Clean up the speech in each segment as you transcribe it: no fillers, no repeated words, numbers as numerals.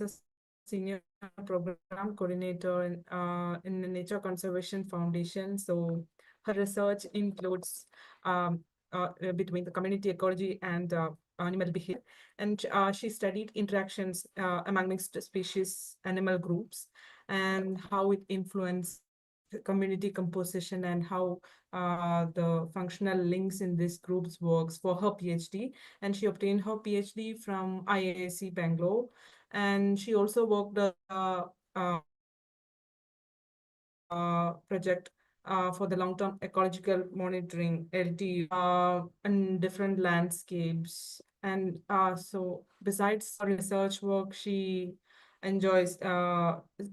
a senior program coordinator in the Nature Conservation Foundation. So her research includes between the community ecology and animal behavior. And she studied interactions among mixed species animal groups and how it influenced community composition and how the functional links in these groups works for her PhD. And she obtained her PhD from IISc Bangalore. And she also worked project for the long-term ecological monitoring LTU in different landscapes. And so besides her research work, she enjoys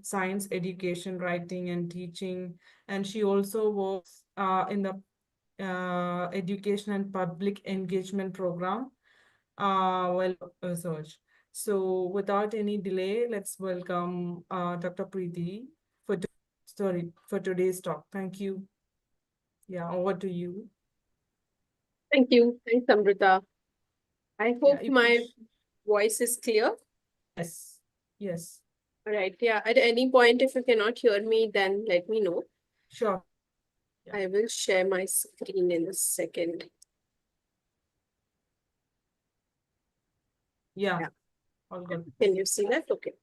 science education, writing and teaching. And she also works in the education and public engagement program while research. So without any delay, let's welcome Dr. Preeti for for today's talk. Thank you. Yeah, over to you. Thank you. Thanks, Amrita. I hope Yeah, my voice is clear. Yes. Yes. All right. Yeah. At any point, if you cannot hear me, then let me know. Sure. Yeah. I will share my screen in a second. Yeah. All good. Can you see that? Okay.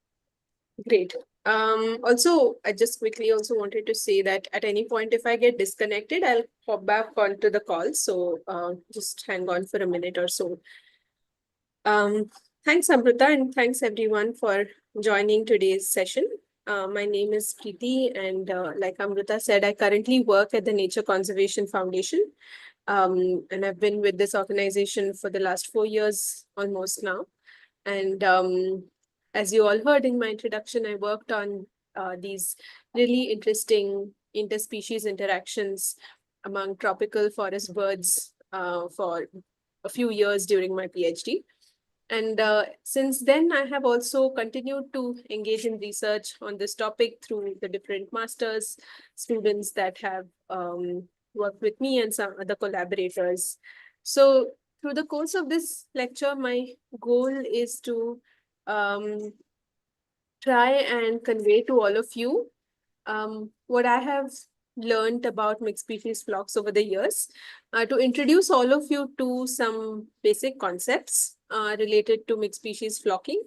Great. Also, I just quickly also wanted to say that at any point, if I get disconnected, I'll pop back onto the call. So just hang on for a minute or so. Thanks, Amrita, and thanks everyone for joining today's session. My name is Priti, and like Amrita said, I currently work at the Nature Conservation Foundation. And I've been with this organization for the last 4 years almost now. And as you all heard in my introduction, I worked on these really interesting interspecies interactions among tropical forest birds for a few years during my PhD. And since then, I have also continued to engage in research on this topic through the different masters, students that have worked with me and some other collaborators. So through the course of this lecture, my goal is to try and convey to all of you what I have learned about mixed species flocks over the years, to introduce all of you to some basic concepts related to mixed species flocking,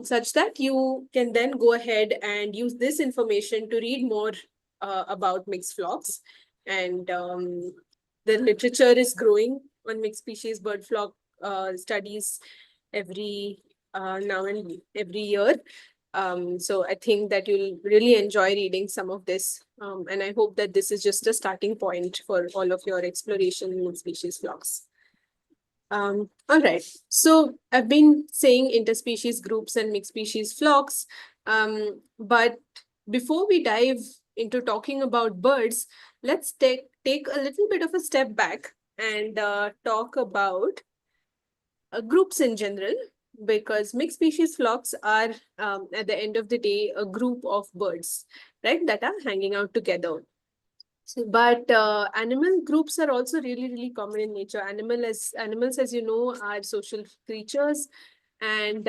such that you can then go ahead and use this information to read more about mixed flocks. And the literature is growing on mixed species bird flock studies every now and every year. So I think that you'll really enjoy reading some of this. And I hope that this is just a starting point for all of your exploration in species flocks. All right. So I've been saying interspecies groups and mixed species flocks. But before we dive into talking about birds, let's take a little bit of a step back and talk about groups in general, because mixed species flocks are, at the end of the day, a group of birds, right, that are hanging out together. But animal groups are also really, really common in nature. Animals, as you know, are social creatures, and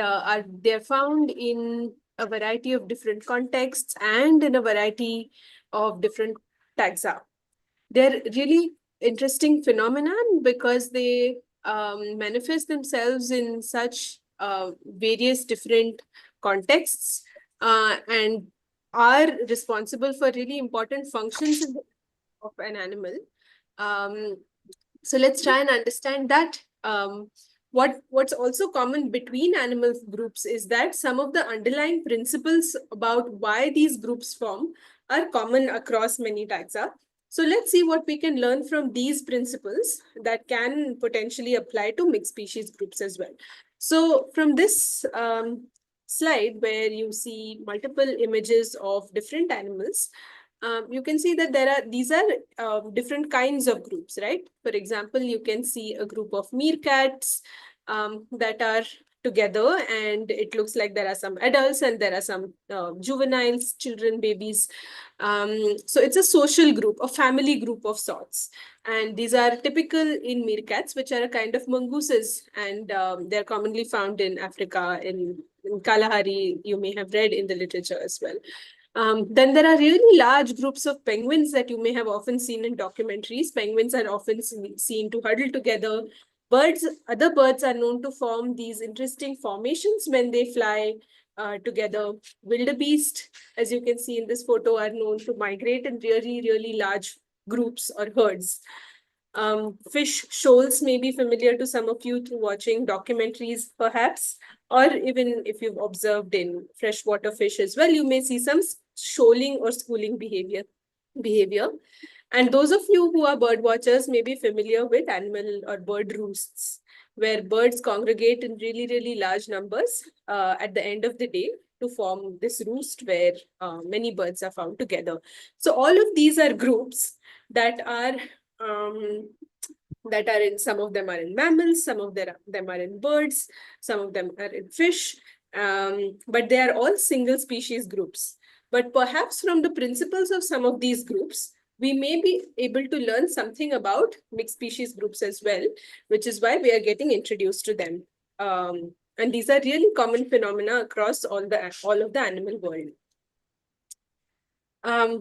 they're found in a variety of different contexts and in a variety of different taxa. They're really interesting phenomenon because they manifest themselves in such various different contexts and are responsible for really important functions of an animal. So let's try and understand that. What's also common between animal groups is that some of the underlying principles about why these groups form are common across many taxa. So let's see what we can learn from these principles that can potentially apply to mixed species groups as well. So from this slide, where you see multiple images of different animals, you can see that these are different kinds of groups, right? For example, you can see a group of meerkats that are together, and it looks like there are some adults and there are some juveniles, children, babies. So it's a social group, a family group of sorts. And these are typical in meerkats, which are a kind of mongooses, and they're commonly found in Africa, in Kalahari, you may have read in the literature as well. Then there are really large groups of penguins that you may have often seen in documentaries. Penguins are often seen to huddle together. Other birds are known to form these interesting formations when they fly together. Wildebeest, as you can see in this photo, are known to migrate in really, really large groups or herds. Fish shoals may be familiar to some of you through watching documentaries, perhaps, or even if you've observed in freshwater fish as well, you may see some shoaling or schooling behavior. And those of you who are bird watchers may be familiar with animal or bird roosts, where birds congregate in really, really large numbers at the end of the day to form this roost where many birds are found together. So all of these are groups that are in, some of them are in mammals, some of them are in birds, some of them are in fish, but they are all single species groups. But perhaps from the principles of some of these groups, we may be able to learn something about mixed species groups as well, which is why we are getting introduced to them. And these are really common phenomena across all of the animal world.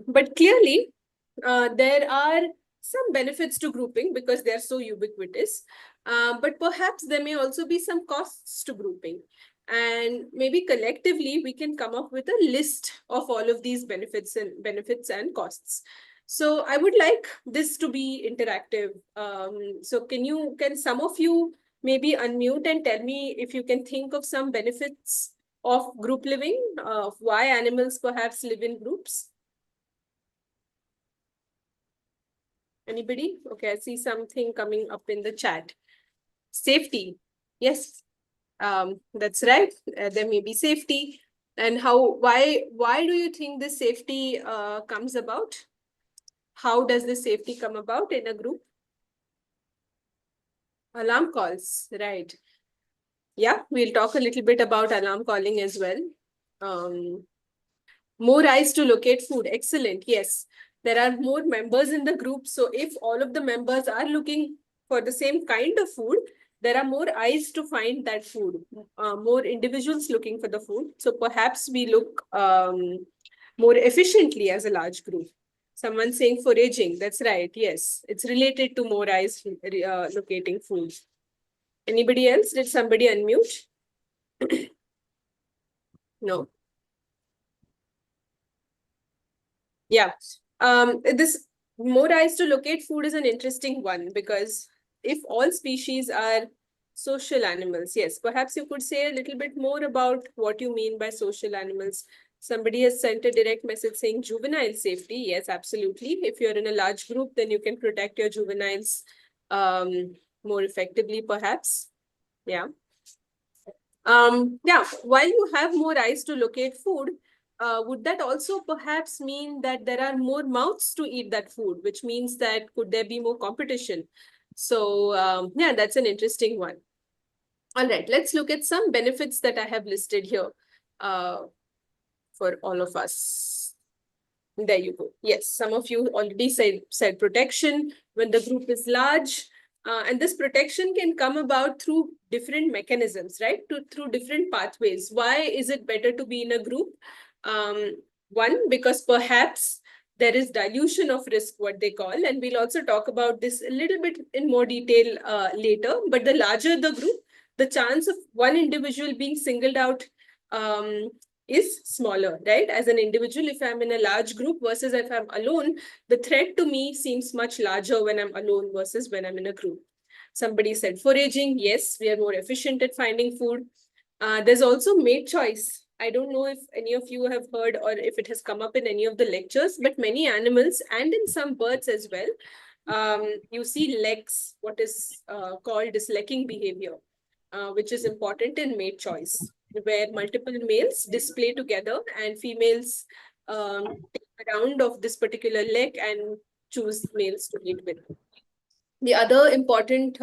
But clearly, there are some benefits to grouping because they are so ubiquitous. But perhaps there may also be some costs to grouping. And maybe collectively, we can come up with a list of all of these benefits and costs. So I would like this to be interactive. So can some of you maybe unmute and tell me if you can think of some benefits of group living, of why animals perhaps live in groups? Anybody? Okay, I see something coming up in the chat. Safety. Yes, that's right. There may be safety. And why do you think this safety comes about? How does this safety come about in a group? Alarm calls, right. Yeah, we'll talk a little bit about alarm calling as well. More eyes to locate food. Excellent. Yes, there are more members in the group. So if all of the members are looking for the same kind of food, there are more eyes to find that food, more individuals looking for the food. So perhaps we look more efficiently as a large group. Someone saying foraging. That's right. Yes, it's related to more eyes locating food. Anybody else? Did somebody unmute? No. Yeah. This more eyes to locate food is an interesting one because if all species are social animals, yes, perhaps you could say a little bit more about what you mean by social animals. Somebody has sent a direct message saying juvenile safety. Yes, absolutely. If you're in a large group, then you can protect your juveniles more effectively, perhaps. Yeah. Yeah, while you have more eyes to locate food, would that also perhaps mean that there are more mouths to eat that food, which means that could there be more competition? So yeah, that's an interesting one. All right, let's look at some benefits that I have listed here for all of us. There you go. Yes, some of you already said protection when the group is large. And this protection can come about through different mechanisms, right? Through different pathways. Why is it better to be in a group? One, because perhaps there is dilution of risk, what they call, and we'll also talk about this a little bit in more detail later. But the larger the group, the chance of one individual being singled out is smaller, right? As an individual, if I'm in a large group versus if I'm alone, the threat to me seems much larger when I'm alone versus when I'm in a group. Somebody said foraging. Yes, we are more efficient at finding food. There's also mate choice. I don't know if any of you have heard or if it has come up in any of the lectures, but many animals and in some birds as well, you see leks, what is called dislecking behavior, which is important in mate choice, where multiple males display together and females take a round of this particular leg and choose males to mate with. The other important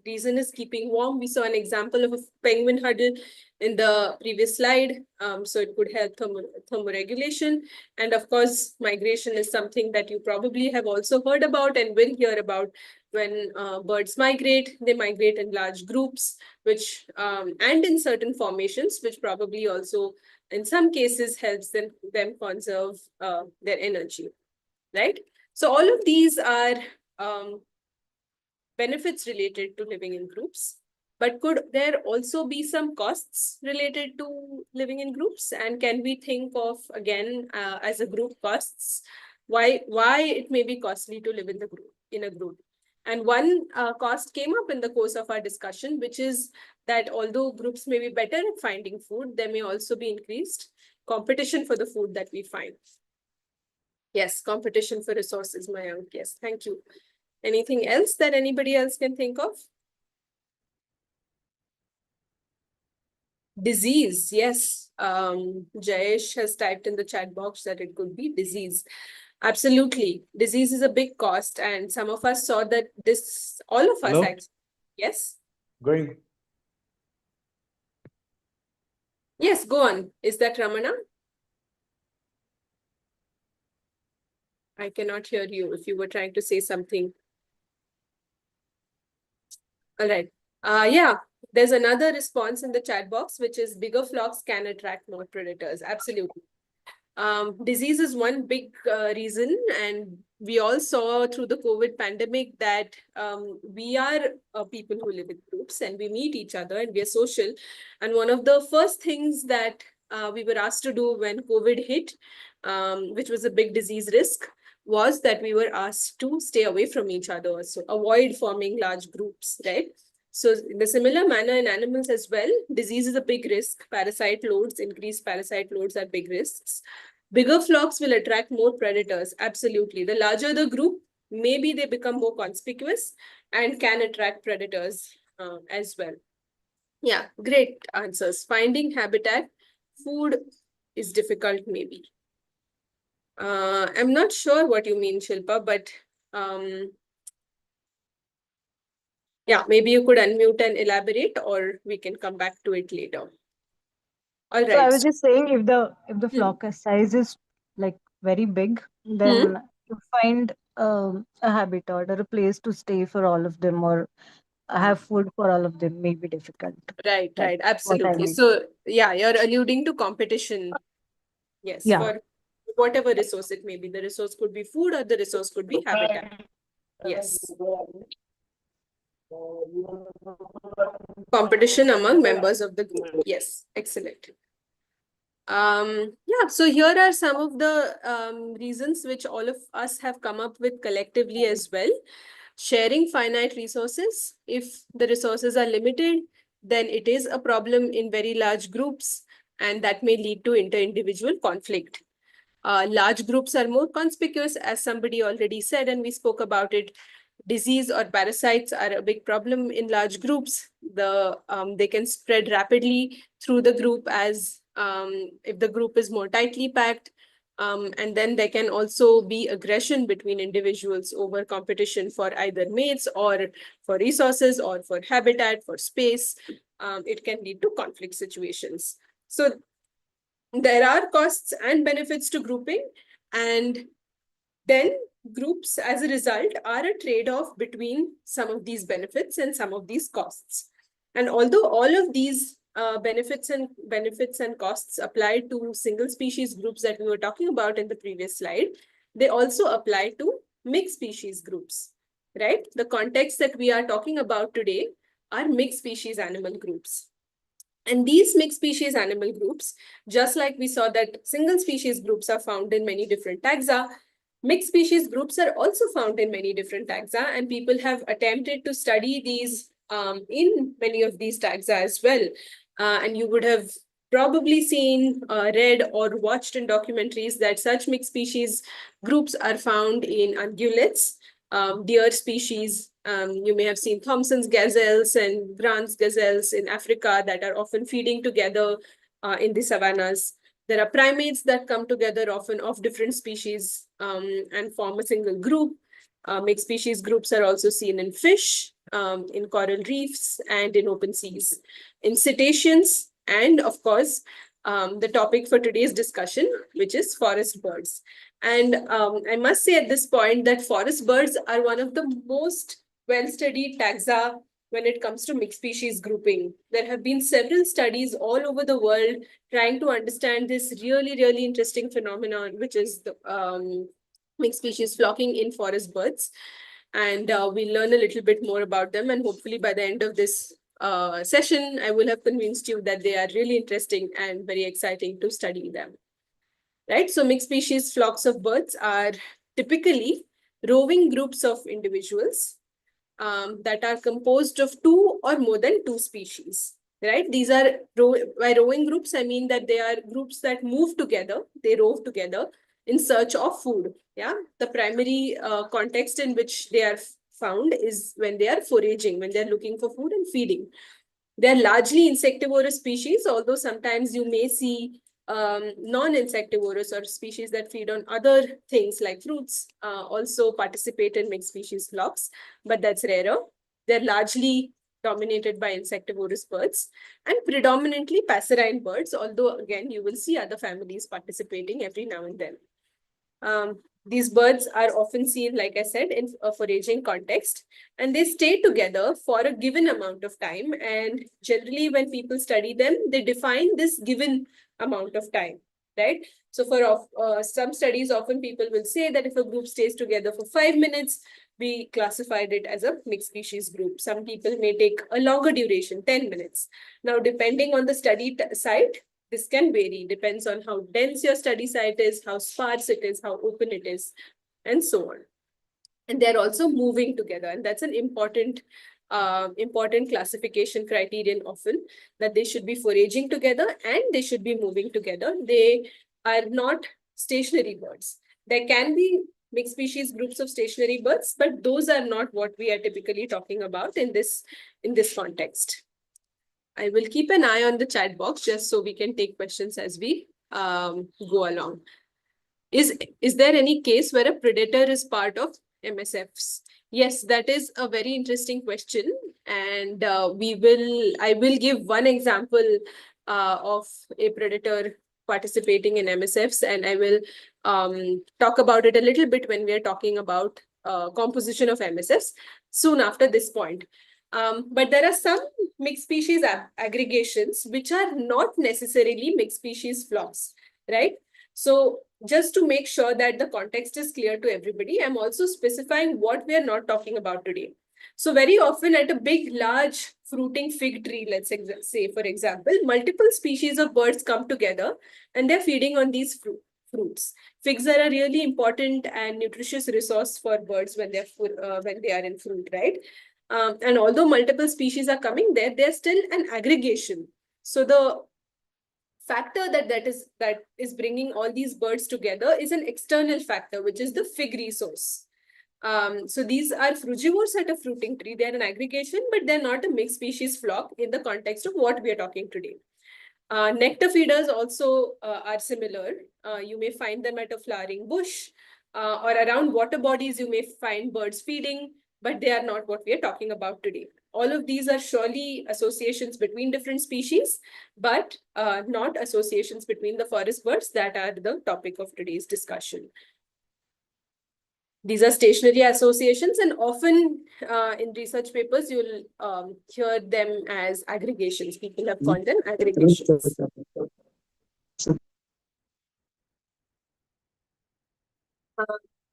reason is keeping warm. We saw an example of a penguin huddle in the previous slide. So it could help thermoregulation. And of course, migration is something that you probably have also heard about and will hear about. When birds migrate, they migrate in large groups, which and in certain formations, which probably also in some cases helps them conserve their energy, right? So all of these are benefits related to living in groups. But could there also be some costs related to living in groups? And can we think of, again, as a group costs, why it may be costly to live in a group? And one cost came up in the course of our discussion, which is that although groups may be better at finding food, there may also be increased competition for the food that we find. Yes, competition for resources, Mayank. Yes, thank you. Anything else that anybody else can think of? Disease, yes. Jayesh has typed in the chat box that it could be disease. Absolutely. Disease is a big cost, and some of us saw that all of us actually. Yes? Going. Yes, go on. Is that Ramana? I cannot hear you if you were trying to say something. All right. Yeah, there's another response in the chat box, which is bigger flocks can attract more predators. Absolutely. Disease is one big reason, and we all saw through the COVID pandemic that we are people who live in groups and we meet each other and we are social. And one of the first things that we were asked to do when COVID hit, which was a big disease risk, was that we were asked to stay away from each other, so avoid forming large groups, right? So in a similar manner in animals as well, disease is a big risk. Increased parasite loads are big risks. Bigger flocks will attract more predators. Absolutely. The larger the group, maybe they become more conspicuous and can attract predators as well. Yeah, great answers. Finding habitat, food is difficult maybe. I'm not sure what you mean, Shilpa, but yeah, maybe you could unmute and elaborate, or we can come back to it later. All right. So I was just saying, if the flock size is like very big, then to find a habitat or a place to stay for all of them, or have food for all of them, may be difficult. Right, That's right, what I absolutely. meant. So yeah, you're alluding to competition. Yes, Yeah. for whatever resource it may be. The resource could be food or the resource could be habitat. Yes. Competition among members of the group. Yes, excellent. Yeah, so here are some of the reasons which all of us have come up with collectively as well. Sharing finite resources. If the resources are limited, then it is a problem in very large groups, and that may lead to inter-individual conflict. Large groups are more conspicuous, as somebody already said, and we spoke about it. Disease or parasites are a big problem in large groups. They can spread rapidly through the group as if the group is more tightly packed. And then there can also be aggression between individuals over competition for either mates or for resources or for habitat, for space. It can lead to conflict situations. So there are costs and benefits to grouping, and then groups as a result are a trade-off between some of these benefits and some of these costs. And although all of these benefits and costs apply to single species groups that we were talking about in the previous slide, they also apply to mixed species groups, right? The context that we are talking about today are mixed species animal groups. And these mixed species animal groups, just like we saw that single species groups are found in many different taxa, mixed species groups are also found in many different taxa, and people have attempted to study these in many of these taxa as well. And you would have probably seen, read, or watched in documentaries that such mixed species groups are found in ungulates, deer species. You may have seen Thompson's gazelles and Grant's gazelles in Africa that are often feeding together in the savannas. There are primates that come together often of different species and form a single group. Mixed species groups are also seen in fish, in coral reefs, and in open seas. In cetaceans, and of course, the topic for today's discussion, which is forest birds. And I must say at this point that forest birds are one of the most well-studied taxa when it comes to mixed species grouping. There have been several studies all over the world trying to understand this really, really interesting phenomenon, which is the mixed species flocking in forest birds. And we'll learn a little bit more about them. And hopefully by the end of this session, I will have convinced you that they are really interesting and very exciting to study them. Right? So mixed species flocks of birds are typically roving groups of individuals that are composed of two or more than two species. Right? These are, by rowing groups, I mean that they are groups that move together, they rove together in search of food. Yeah, the primary context in which they are found is when they are foraging, when they're looking for food and feeding. They're largely insectivorous species, although sometimes you may see non-insectivorous or species that feed on other things like fruits also participate in mixed species flocks, but that's rarer. They're largely dominated by insectivorous birds and predominantly passerine birds, although again, you will see other families participating every now and then. These birds are often seen, like I said, in a foraging context, and they stay together for a given amount of time. And generally, when people study them, they define this given amount of time, right? So for some studies, often people will say that if a group stays together for 5 minutes, we classified it as a mixed species group. Some people may take a longer duration, 10 minutes. Now, depending on the study site, this can vary, depends on how dense your study site is, how sparse it is, how open it is, and so on. And they're also moving together. And that's an important classification criterion often, that they should be foraging together and they should be moving together. They are not stationary birds. There can be mixed species groups of stationary birds, but those are not what we are typically talking about in this context. I will keep an eye on the chat box just so we can take questions as we go along. Is there any case where a predator is part of MSFs? Yes, that is a very interesting question. And I will give one example of a predator participating in MSFs, and I will talk about it a little bit when we are talking about composition of MSFs soon after this point. But there are some mixed species aggregations which are not necessarily mixed species flocks, right? So just to make sure that the context is clear to everybody, I'm also specifying what we are not talking about today. So very often at a big, large fruiting fig tree, let's say, for example, multiple species of birds come together and they're feeding on these fruits. Figs are a really important and nutritious resource for birds when they are in fruit, right? And although multiple species are coming there, there's still an aggregation. So the factor that is bringing all these birds together is an external factor, which is the fig resource. So these are frugivores at a fruiting tree. They're an aggregation, but they're not a mixed species flock in the context of what we are talking today. Nectar feeders also are similar. You may find them at a flowering bush or around water bodies. You may find birds feeding, but they are not what we are talking about today. All of these are surely associations between different species, but not associations between the forest birds that are the topic of today's discussion. These are stationary associations, and often in research papers, you'll hear them as aggregations. People have called them aggregations.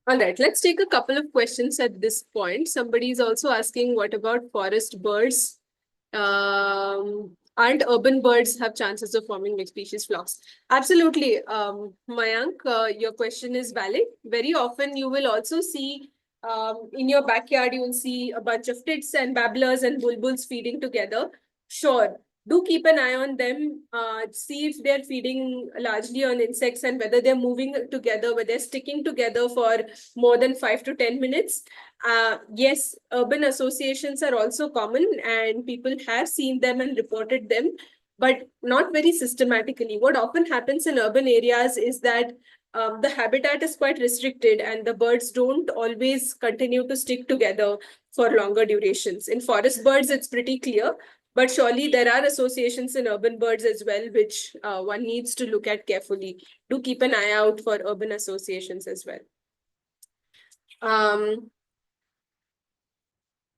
All right, let's take a couple of questions at this point. Somebody is also asking, what about forest birds? Aren't urban birds have chances of forming mixed species flocks? Absolutely, Mayank, your question is valid. Very often you will also see in your backyard, you will see a bunch of tits and babblers and bulbuls feeding together. Sure, do keep an eye on them, see if they're feeding largely on insects and whether they're moving together, whether they're sticking together for more than 5 to 10 minutes. Yes, urban associations are also common and people have seen them and reported them, but not very systematically. What often happens in urban areas is that the habitat is quite restricted and the birds don't always continue to stick together for longer durations. In forest birds, it's pretty clear. But surely there are associations in urban birds as well, which one needs to look at carefully. Do keep an eye out for urban associations as well.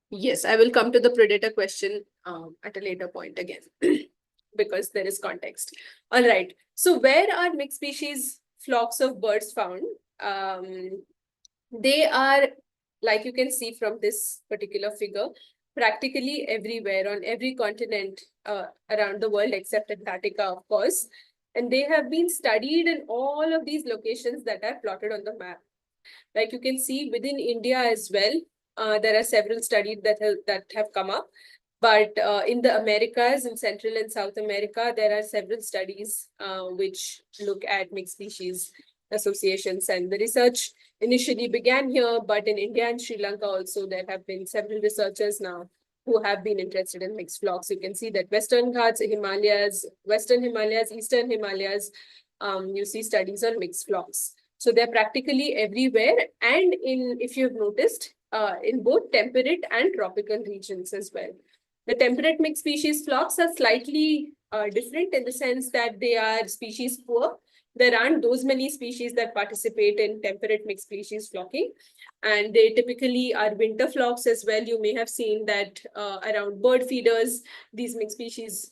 Yes, I will come to the predator question at a later point again, because there is context. All right. So where are mixed species flocks of birds found? They are, like you can see from this particular figure, practically everywhere on every continent around the world except Antarctica, of course. And they have been studied in all of these locations that are plotted on the map. Like you can see within India as well, there are several studies that have come up. But in the Americas, in Central and South America, there are several studies which look at mixed species associations. And the research initially began here, but in India and Sri Lanka also, there have been several researchers now who have been interested in mixed flocks. You can see that Western Ghats, Himalayas, Western Himalayas, Eastern Himalayas, you see studies on mixed flocks. So they're practically everywhere. And if you've noticed, in both temperate and tropical regions as well. The temperate mixed species flocks are slightly different in the sense that they are species poor. There aren't those many species that participate in temperate mixed species flocking. And they typically are winter flocks as well. You may have seen that around bird feeders, these mixed species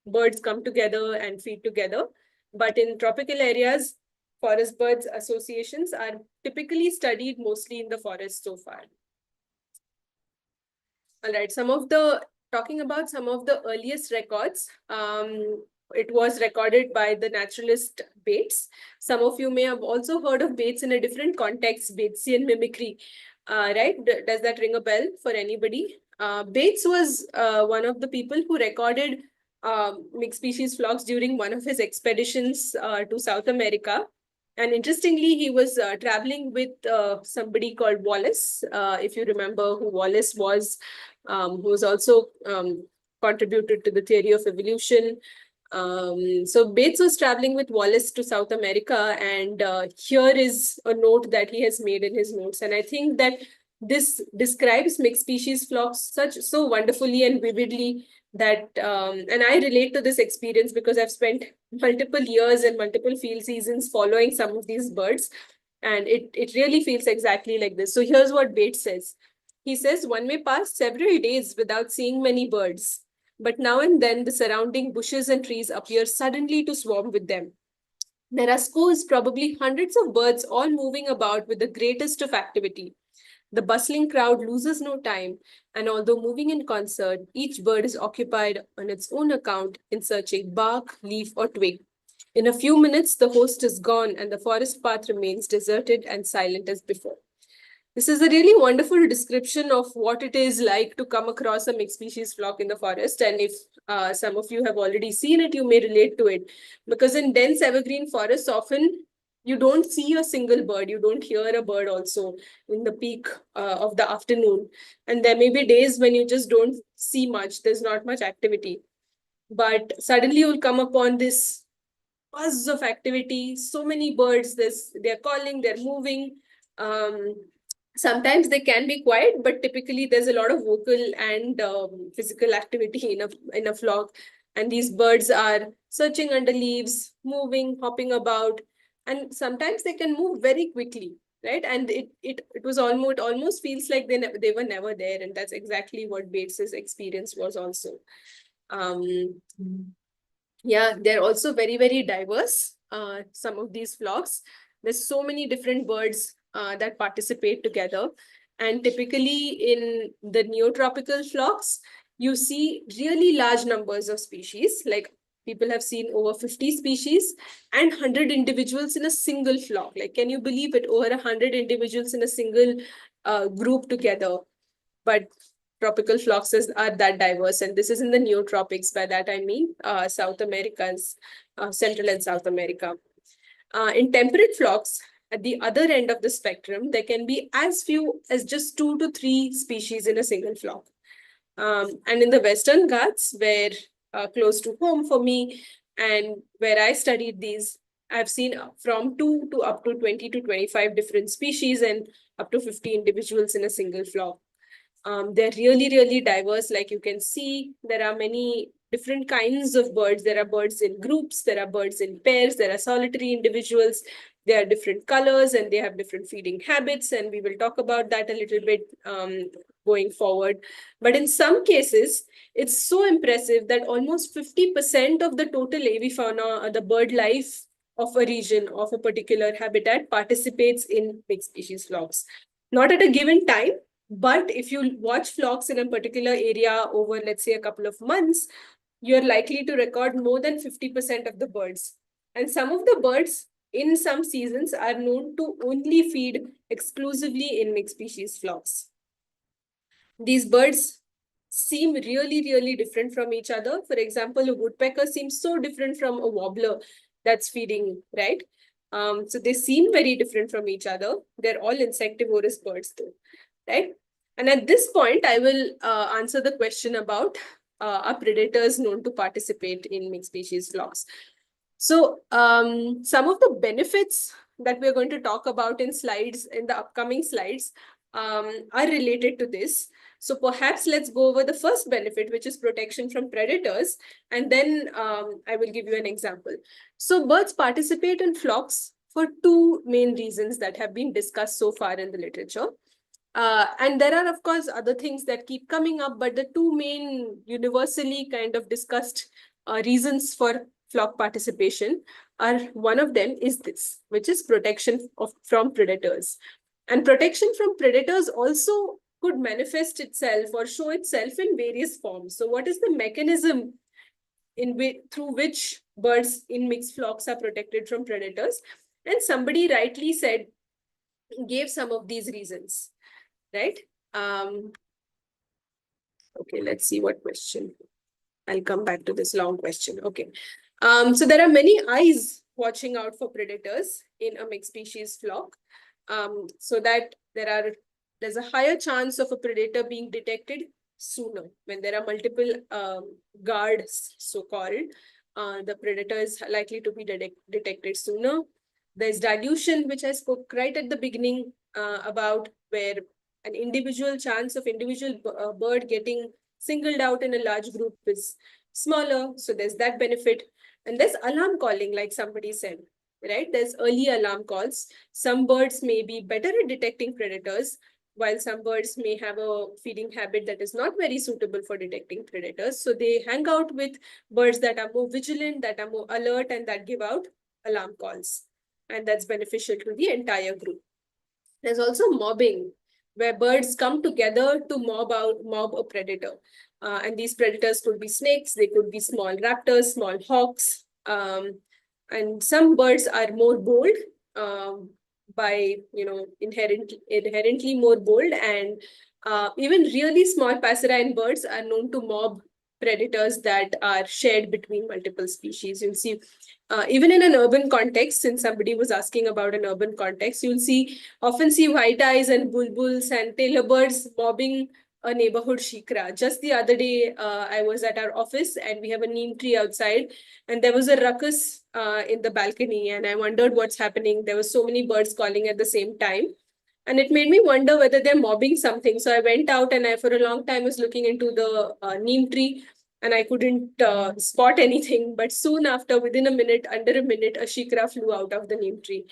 birds come together and feed together. But in tropical areas, forest birds associations are typically studied mostly in the forest so far. All right, talking about some of the earliest records, it was recorded by the naturalist Bates. Some of you may have also heard of Bates in a different context, Batesian mimicry, right? Does that ring a bell for anybody? Bates was one of the people who recorded mixed species flocks during one of his expeditions to South America. And interestingly, he was traveling with somebody called Wallace, if you remember who Wallace was, who was also contributed to the theory of evolution. So Bates was traveling with Wallace to South America, and here is a note that he has made in his notes. And I think that this describes mixed species flocks so wonderfully and vividly that, and I relate to this experience because I've spent multiple years and multiple field seasons following some of these birds, and it really feels exactly like this. So here's what Bates says. He says, one may pass several days without seeing many birds, but now and then the surrounding bushes and trees appear suddenly to swarm with them. There are scores, probably hundreds of birds all moving about with the greatest of activity. The bustling crowd loses no time, and although moving in concert, each bird is occupied on its own account in searching bark, leaf, or twig. In a few minutes, the host is gone, and the forest path remains deserted and silent as before. This is a really wonderful description of what it is like to come across a mixed species flock in the forest. And if some of you have already seen it, you may relate to it. Because in dense evergreen forests, often you don't see a single bird. You don't hear a bird also in the peak of the afternoon. And there may be days when you just don't see much. There's not much activity. But suddenly you'll come upon this buzz of activity. So many birds, they're calling, they're moving. Sometimes they can be quiet, but typically there's a lot of vocal and physical activity in a flock. And these birds are searching under leaves, moving, hopping about, and sometimes they can move very quickly, right? And it almost feels like they were never there, and that's exactly what Bates's experience was also. Yeah, they're also very, very diverse. Some of these flocks, there's so many different birds that participate together. And typically in the neotropical flocks, you see really large numbers of species. Like people have seen over 50 species and 100 individuals in a single flock. Like, can you believe it? Over 100 individuals in a single group together. But tropical flocks are that diverse. And this is in the neotropics. By that, I mean South America's, Central and South America. In temperate flocks, at the other end of the spectrum, there can be as few as just 2 to 3 species in a single flock. And in the Western Ghats, where close to home for me and where I studied these, I've seen from 2 to up to 20 to 25 different species and up to 50 individuals in a single flock. They're really, really diverse. Like you can see, there are many different kinds of birds. There are birds in groups, there are birds in pairs, there are solitary individuals, they are different colors and they have different feeding habits. And we will talk about that a little bit going forward. But in some cases, it's so impressive that almost 50% of the total avifauna, the bird life of a region, of a particular habitat, participates in mixed species flocks. Not at a given time, but if you watch flocks in a particular area over, let's say, a couple of months, you're likely to record more than 50% of the birds. And some of the birds in some seasons are known to only feed exclusively in mixed species flocks. These birds seem really, really different from each other. For example, a woodpecker seems so different from a warbler that's feeding, right? So they seem very different from each other. They're all insectivorous birds though, right? And at this point, I will answer the question about are predators known to participate in mixed species flocks. So some of the benefits that we're going to talk about in the upcoming slides are related to this. So perhaps let's go over the first benefit, which is protection from predators. And then I will give you an example. So birds participate in flocks for two main reasons that have been discussed so far in the literature. And there are, of course, other things that keep coming up, but the two main universally kind of discussed reasons for flock participation are, one of them is this, which is protection from predators. And protection from predators also could manifest itself or show itself in various forms. So what is the mechanism through which birds in mixed flocks are protected from predators? And somebody rightly gave some of these reasons, right? Okay, let's see what question. I'll come back to this long question. Okay. So there are many eyes watching out for predators in a mixed species flock, so that there's a higher chance of a predator being detected sooner. When there are multiple guards, so-called, the predator is likely to be detected sooner. There's dilution, which I spoke right at the beginning about, where an individual chance of individual bird getting singled out in a large group is smaller. So there's that benefit. And there's alarm calling, like somebody said, right? There's early alarm calls. Some birds may be better at detecting predators, while some birds may have a feeding habit that is not very suitable for detecting predators. So they hang out with birds that are more vigilant, that are more alert, and that give out alarm calls. And that's beneficial to the entire group. There's also mobbing, where birds come together to mob a predator. And these predators could be snakes, they could be small raptors, small hawks. And some birds are more bold, by, inherently more bold. And even really small passerine birds are known to mob predators that are shared between multiple species. You'll see, even in an urban context, since somebody was asking about an urban context, you'll often see white eyes and bulbuls and tailor birds mobbing a neighborhood shikra. Just the other day, I was at our office and we have a neem tree outside, and there was a ruckus in the balcony, and I wondered what's happening. There were so many birds calling at the same time. And it made me wonder whether they're mobbing something. So I went out and I, for a long time, was looking into the neem tree, and I couldn't spot anything. But soon after, within a minute, under a minute, a shikra flew out of the neem tree.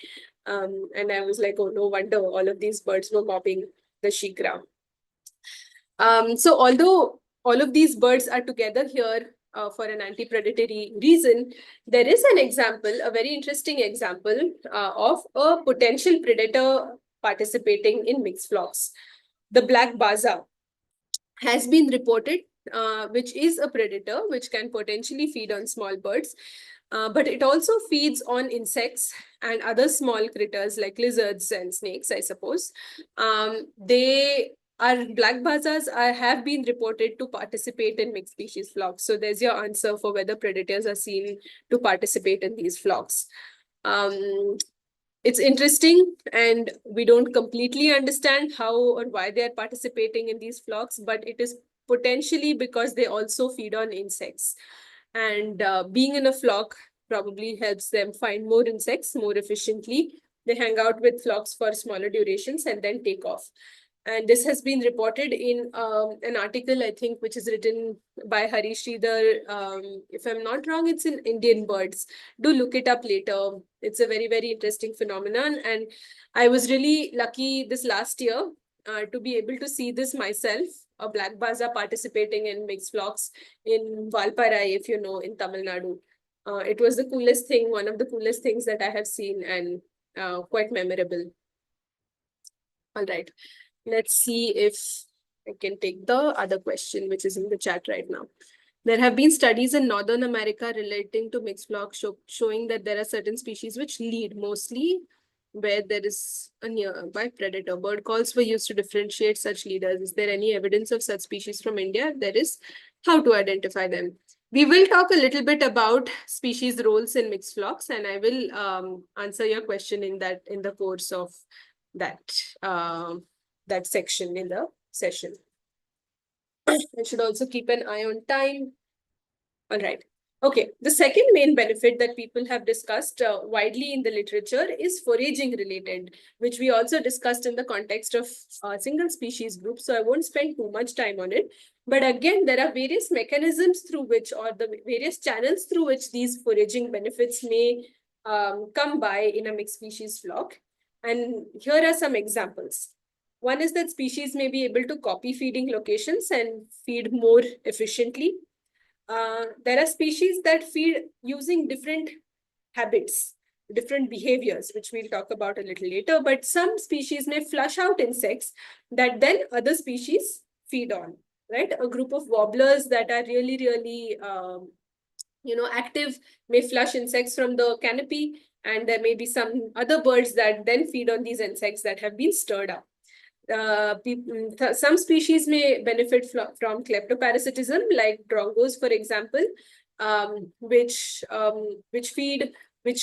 And I was like, oh, no wonder all of these birds were mobbing the shikra. So although all of these birds are together here for an anti-predatory reason, there is an example, a very interesting example of a potential predator participating in mixed flocks. The black baza has been reported, which is a predator which can potentially feed on small birds, but it also feeds on insects and other small critters like lizards and snakes, I suppose. Black bazas have been reported to participate in mixed species flocks. So there's your answer for whether predators are seen to participate in these flocks. It's interesting, and we don't completely understand how or why they are participating in these flocks, but it is potentially because they also feed on insects. And being in a flock probably helps them find more insects more efficiently. They hang out with flocks for smaller durations and then take off. And this has been reported in an article, I think, which is written by Harish Sridhar. If I'm not wrong, it's in Indian Birds. Do look it up later. It's a very, very interesting phenomenon. And I was really lucky this last year to be able to see this myself, a black baza participating in mixed flocks in Valparai, if you know, in Tamil Nadu. It was the coolest thing, one of the coolest things that I have seen, and quite memorable. All right. Let's see if I can take the other question, which is in the chat right now. There have been studies in Northern America relating to mixed flocks showing that there are certain species which lead mostly where there is a nearby predator. Bird calls were used to differentiate such leaders. Is there any evidence of such species from India? There is. How to identify them? We will talk a little bit about species roles in mixed flocks, and I will answer your question in the course of that that section in the session. I should also keep an eye on time. All right. Okay. The second main benefit that people have discussed widely in the literature is foraging related, which we also discussed in the context of single species groups. So I won't spend too much time on it. But again, there are various mechanisms through which, or the various channels through which these foraging benefits may come by in a mixed species flock. And here are some examples. One is that species may be able to copy feeding locations and feed more efficiently. There are species that feed using different habits, different behaviors, which we'll talk about a little later, but some species may flush out insects that then other species feed on, right? A group of warblers that are really, really, active may flush insects from the canopy, and there may be some other birds that then feed on these insects that have been stirred up. Some species may benefit from kleptoparasitism, like drongos, for example, which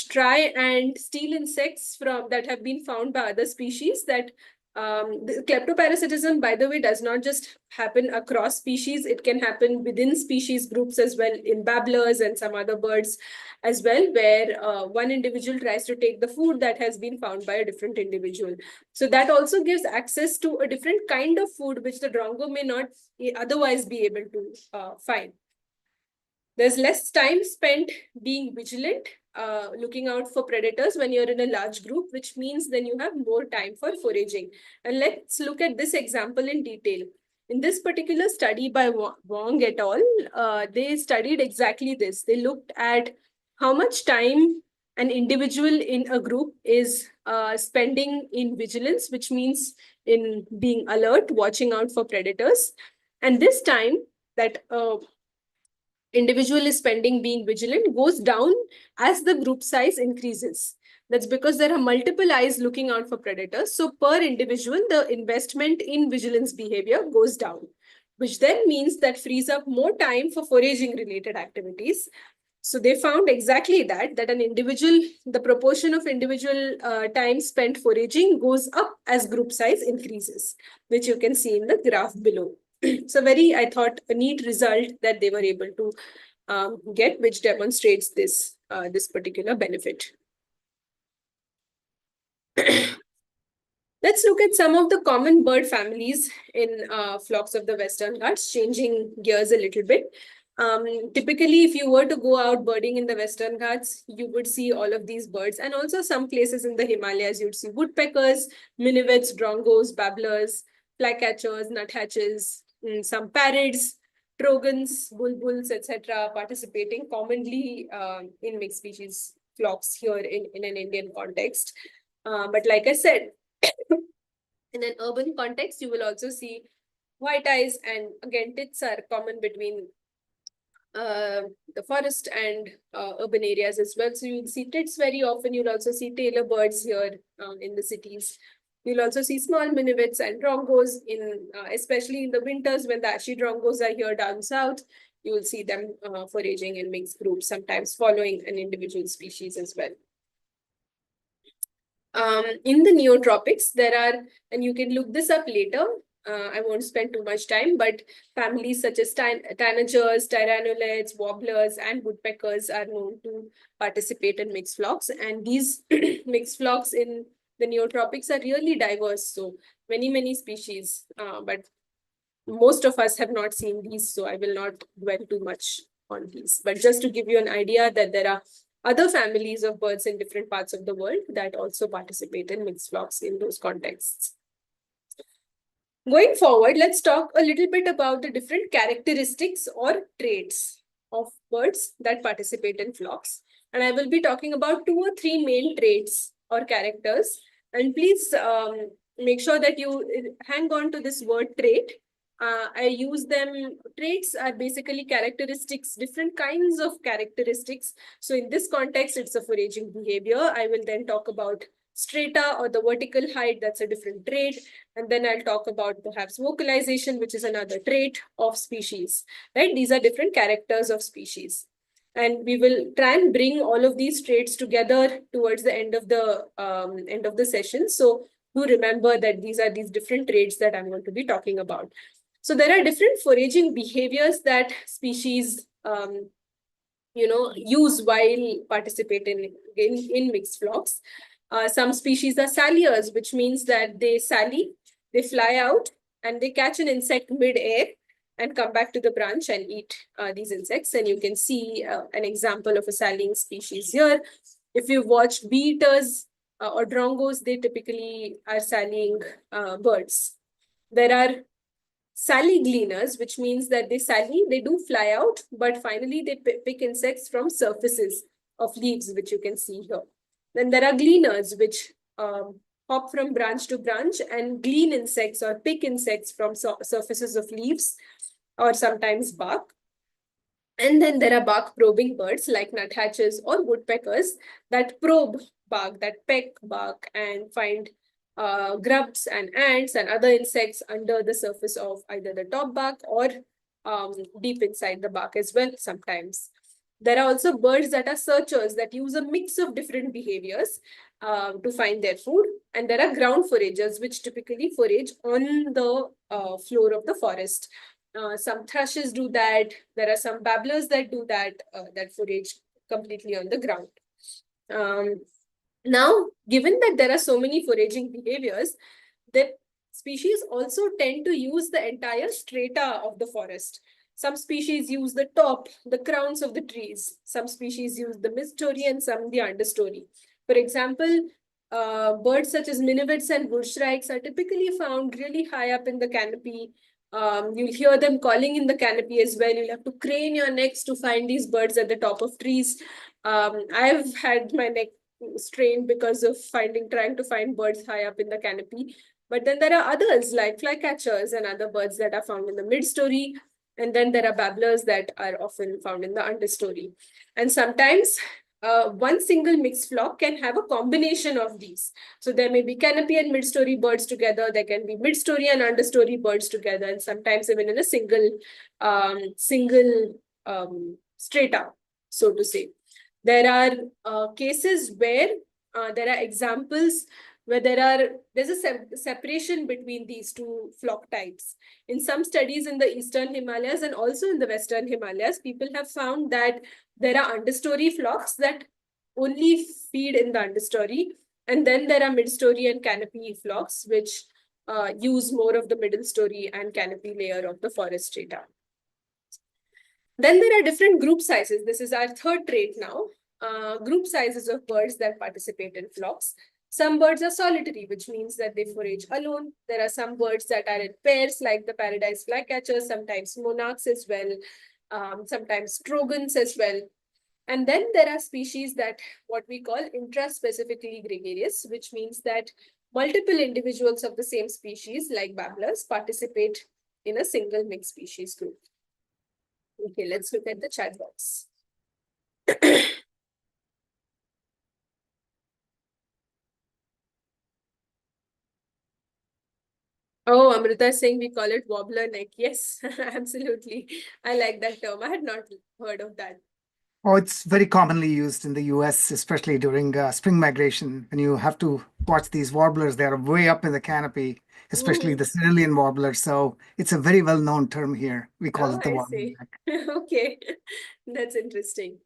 try and steal insects from that have been found by other species. That the kleptoparasitism, by the way, does not just happen across species. It can happen within species groups as well, in babblers and some other birds as well, where one individual tries to take the food that has been found by a different individual. So that also gives access to a different kind of food, which the drongo may not otherwise be able to find. There's less time spent being vigilant, looking out for predators when you're in a large group, which means then you have more time for foraging. And let's look at this example in detail. In this particular study by Wong et al., they studied exactly this. They looked at how much time an individual in a group is spending in vigilance, which means in being alert, watching out for predators. And this time that individual is spending being vigilant goes down as the group size increases. That's because there are multiple eyes looking out for predators. So per individual, the investment in vigilance behavior goes down, which then means that frees up more time for foraging related activities. So they found exactly that an individual, the proportion of individual time spent foraging goes up as group size increases, which you can see in the graph below. So I thought, a neat result that they were able to get, which demonstrates this particular benefit. Let's look at some of the common bird families in flocks of the Western Ghats, changing gears a little bit. Typically, if you were to go out birding in the Western Ghats, you would see all of these birds, and also some places in the Himalayas, you'd see woodpeckers, minivets, drongos, babblers, flycatchers, nuthatches, some parrots, trogons, bulbuls, etc., participating commonly in mixed species flocks here in an Indian context. But like I said, in an urban context, you will also see white eyes, and again, tits are common between the forest and urban areas as well. So you'll see tits very often. You'll also see tailor birds here in the cities. You'll also see small minivets and drongos, especially in the winters when the ashy drongos are here down south. You will see them foraging in mixed groups, sometimes following an individual species as well. In the neotropics, there are, and you can look this up later, I won't spend too much time, but families such as tanagers, tyrannulates, warblers, and woodpeckers are known to participate in mixed flocks. And these mixed flocks in The neotropics are really diverse, so many species, but most of us have not seen these, so I will not dwell too much on these. But just to give you an idea that there are other families of birds in different parts of the world that also participate in mixed flocks in those contexts. Going forward, let's talk a little bit about the different characteristics or traits of birds that participate in flocks. And I will be talking about 2 or 3 main traits or characters. And please make sure that you hang on to this word trait. I use them. Traits are basically characteristics, different kinds of characteristics. So in this context, it's a foraging behavior. I will then talk about strata or the vertical height, that's a different trait. And then I'll talk about perhaps vocalization, which is another trait of species, right? These are different characters of species. And we will try and bring all of these traits together towards the end of the session. So do remember that these are these different traits that I'm going to be talking about. So there are different foraging behaviors that species use while participating in mixed flocks. Some species are salliers, which means that they sally, they fly out, and they catch an insect mid-air and come back to the branch and eat these insects. And you can see an example of a sallying species here. If you watch bee-eaters or drongos, they typically are sallying birds. There are sally gleaners, which means that they do fly out, but finally they pick insects from surfaces of leaves, which you can see here. Then there are gleaners, which hop from branch to branch and glean insects or pick insects from surfaces of leaves or sometimes bark. And then there are bark probing birds like nuthatches or woodpeckers that probe bark, that peck bark and find grubs and ants and other insects under the surface of either the top bark or deep inside the bark as well sometimes. There are also birds that are searchers that use a mix of different behaviors to find their food. And there are ground foragers, which typically forage on the floor of the forest. Some thrushes do that. There are some babblers that do that, that forage completely on the ground. Now, given that there are so many foraging behaviors, the species also tend to use the entire strata of the forest. Some species use the top, the crowns of the trees. Some species use the mid-story and some the understory. For example, birds such as minivets and bushshrikes are typically found really high up in the canopy. You'll hear them calling in the canopy as well. You'll have to crane your necks to find these birds at the top of trees. I've had my neck strained because of trying to find birds high up in the canopy. But then there are others like flycatchers and other birds that are found in the mid-story. And then there are babblers that are often found in the understory. And sometimes one single mixed flock can have a combination of these. So there may be canopy and mid-story birds together. There can be mid-story and understory birds together, and sometimes even in a single strata, so to say. There are cases where there are examples where there's a separation between these two flock types. In some studies in the Eastern Himalayas and also in the Western Himalayas, people have found that there are understory flocks that only feed in the understory. And then there are mid-story and canopy flocks, which use more of the middle story and canopy layer of the forest strata. Then there are different group sizes. This is our third trait now. Group sizes of birds that participate in flocks. Some birds are solitary, which means that they forage alone. There are some birds that are in pairs, like the paradise flycatchers, sometimes monarchs as well, sometimes trogons as well. And then there are species that what we call intraspecifically gregarious, which means that multiple individuals of the same species, like babblers, participate in a single mixed species group. Okay, let's look at the chat box. Oh, Amrita is saying we call it wobbler neck. Yes, absolutely. I like that term. I had not heard of that. Oh, it's very commonly used in the US, especially during spring migration. When you have to watch these warblers, they're way up in the canopy, especially the cerulean warbler. So it's a very well-known term here. We call it the I wobbler see. neck. Okay, that's interesting.